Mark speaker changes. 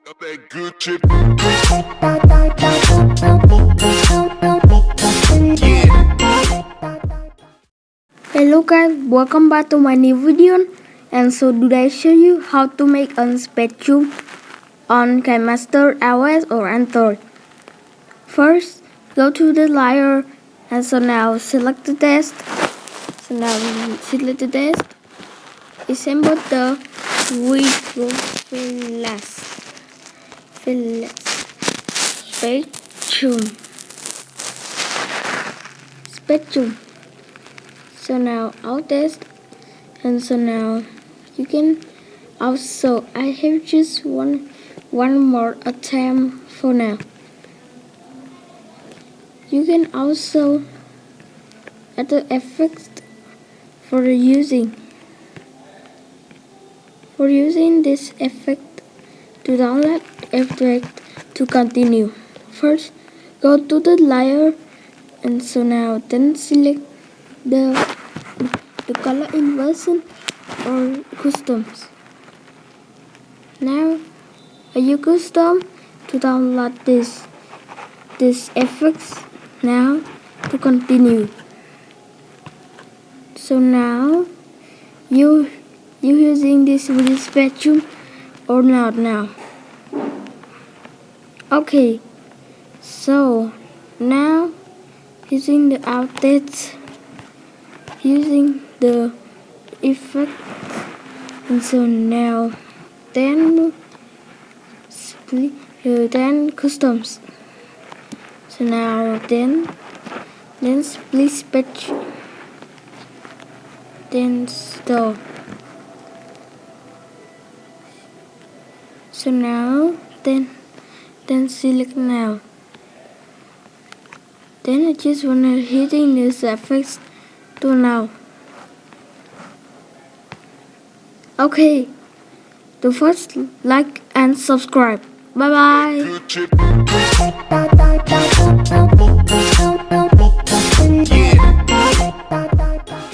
Speaker 1: Got that good chip.
Speaker 2: Hello guys, welcome back to my new video. And so today I show you how to make a spectrum on Kinemaster iOS or Android. First, go to the layer and so now select the test. So now select the test. Assemble the wheel spectrum. So now I'll test, and so now you can also, I have just one more attempt for now. You can also add the effects for using this effect. To download effect to continue, first go to the layer and so now then select the color inversion or customs. Now you custom to download this effects. Now to continue. So now you using this with the spectrum or not now. Okay, so now using the outlets, using the effect, and so now then customs. So now then split spectrum, then store. So now then select now. Then I just wanna hitting this effects to now. Okay, to first like and subscribe. Bye bye.
Speaker 1: Good chip.